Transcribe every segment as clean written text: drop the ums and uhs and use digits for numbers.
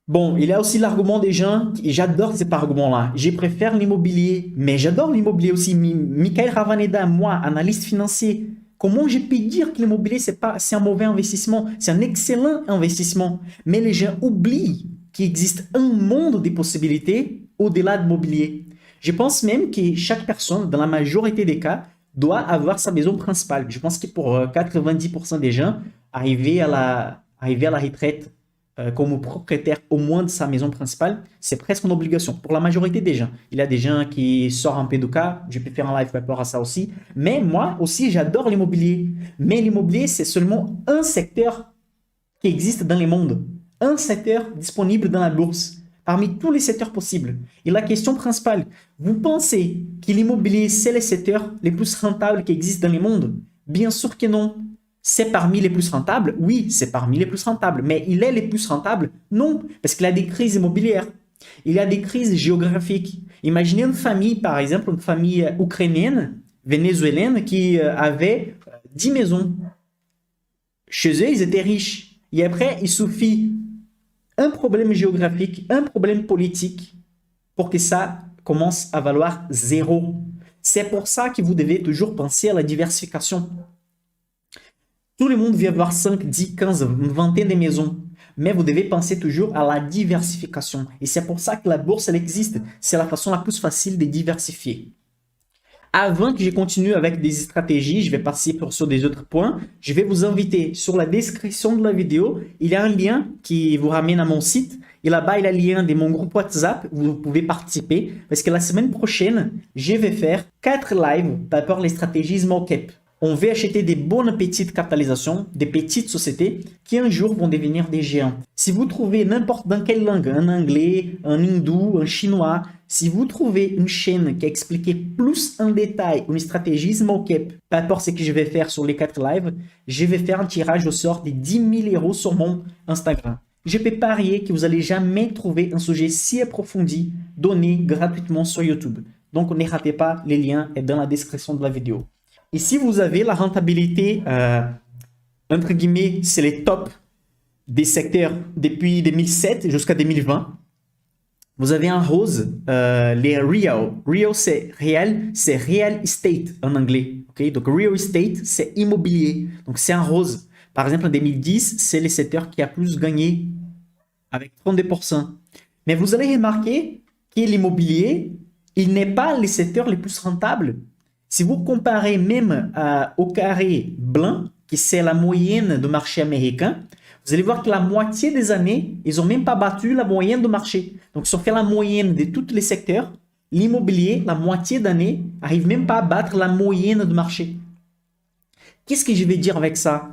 Bon, il y a aussi l'argument des gens, et j'adore cet argument-là. Je préfère l'immobilier, mais j'adore l'immobilier aussi. Michael Ravaneda, moi, analyste financier, comment je peux dire que l'immobilier, c'est un mauvais investissement? C'est un excellent investissement. Mais les gens oublient qu'il existe un monde de possibilités au-delà de l'immobilier. Je pense même que chaque personne, dans la majorité des cas, doit avoir sa maison principale. Je pense que pour 90% des gens, arriver à la retraite comme propriétaire au moins de sa maison principale, c'est presque une obligation pour la majorité des gens. Il y a des gens qui sortent un peu du cas, je peux faire un live par rapport à ça aussi, mais moi aussi j'adore l'immobilier. Mais l'immobilier, c'est seulement un secteur qui existe dans le monde, un secteur disponible dans la bourse, parmi tous les secteurs possibles. Et la question principale, vous pensez que l'immobilier, c'est le secteur le plus rentable qui existe dans le monde? Bien sûr que non. C'est parmi les plus rentables? Oui, c'est parmi les plus rentables. Mais il est le plus rentable? Non, parce qu'il y a des crises immobilières. Il y a des crises géographiques. Imaginez une famille, par exemple, une famille ukrainienne, vénézuélienne, qui avait 10 maisons. Chez eux, ils étaient riches. Et après, il suffit un problème géographique, un problème politique, pour que ça commence à valoir zéro. C'est pour ça que vous devez toujours penser à la diversification. Tout le monde veut avoir 5, 10, 15, une vingtaine de maisons. Mais vous devez penser toujours à la diversification. Et c'est pour ça que la bourse, elle existe. C'est la façon la plus facile de diversifier. Avant que je continue avec des stratégies, je vais passer sur des autres points. Je vais vous inviter sur la description de la vidéo. Il y a un lien qui vous ramène à mon site. Et là-bas, il y a le lien de mon groupe WhatsApp où vous pouvez participer. Parce que la semaine prochaine, je vais faire 4 lives par rapport aux stratégies small cap. On veut acheter des bonnes petites capitalisations, des petites sociétés qui un jour vont devenir des géants. Si vous trouvez n'importe dans quelle langue, en anglais, en hindou, en chinois, si vous trouvez une chaîne qui a expliqué plus en détail une stratégie small cap par rapport à ce que je vais faire sur les 4 lives, je vais faire un tirage au sort de 10 000 € sur mon Instagram. Je peux parier que vous n'allez jamais trouver un sujet si approfondi donné gratuitement sur YouTube. Donc ne ratez pas, les liens sont dans la description de la vidéo. Et si vous avez la rentabilité, entre guillemets, c'est les tops des secteurs depuis 2007 jusqu'à 2020, vous avez en rose les real. Real, c'est real estate en anglais. Okay? Donc, real estate, c'est immobilier. Donc, c'est en rose. Par exemple, en 2010, c'est le secteur qui a plus gagné avec 32%. Mais vous allez remarquer que l'immobilier, il n'est pas le secteur le plus rentable. Si vous comparez même au carré blanc, qui c'est la moyenne du marché américain, vous allez voir que la moitié des années, ils n'ont même pas battu la moyenne du marché. Donc, si on fait la moyenne de tous les secteurs, l'immobilier, la moitié d'année, n'arrive même pas à battre la moyenne du marché. Qu'est-ce que je vais dire avec ça?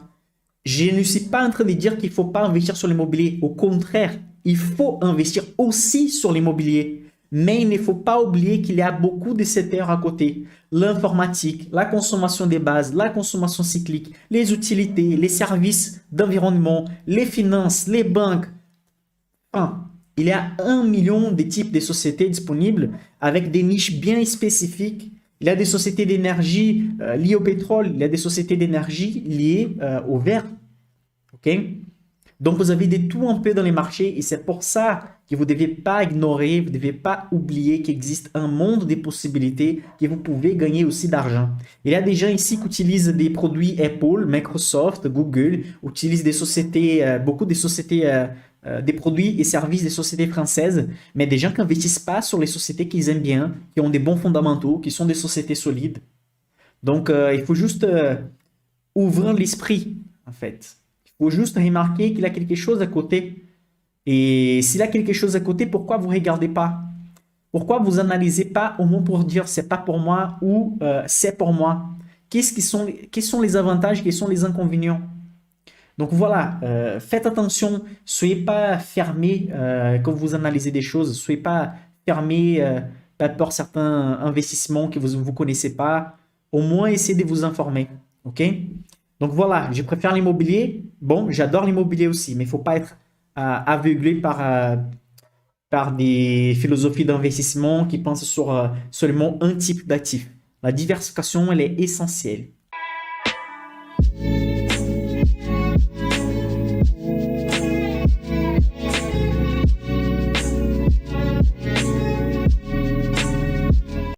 Je ne suis pas en train de dire qu'il ne faut pas investir sur l'immobilier. Au contraire, il faut investir aussi sur l'immobilier. Mais il ne faut pas oublier qu'il y a beaucoup de secteurs à côté. L'informatique, la consommation des bases, la consommation cyclique, les utilités, les services d'environnement, les finances, les banques. Enfin, il y a 1 million de types de sociétés disponibles avec des niches bien spécifiques. Il y a des sociétés d'énergie liées au pétrole, il y a des sociétés d'énergie liées au verre. OK? Donc, vous avez de tout un peu dans les marchés et c'est pour ça que vous ne devez pas ignorer, vous ne devez pas oublier qu'il existe un monde de possibilités que vous pouvez gagner aussi d'argent. Il y a des gens ici qui utilisent des produits Apple, Microsoft, Google, utilisent des sociétés, beaucoup de sociétés, des produits et services des sociétés françaises, mais des gens qui n'investissent pas sur les sociétés qu'ils aiment bien, qui ont des bons fondamentaux, qui sont des sociétés solides. Donc, il faut juste ouvrir l'esprit, en fait. Il faut juste remarquer qu'il y a quelque chose à côté. Et s'il y a quelque chose à côté, pourquoi vous ne regardez pas? Pourquoi vous n'analysez pas au moins pour dire c'est pas pour moi ou c'est pour moi? Quels sont les avantages, quels sont les inconvénients? Donc voilà, faites attention, soyez pas fermés quand vous analysez des choses, soyez pas fermés par rapport à certains investissements que vous ne connaissez pas. Au moins, essayez de vous informer. OK? Donc voilà, je préfère l'immobilier. Bon, j'adore l'immobilier aussi, mais il ne faut pas être aveuglé par des philosophies d'investissement qui pensent sur seulement un type d'actif. La diversification, elle est essentielle.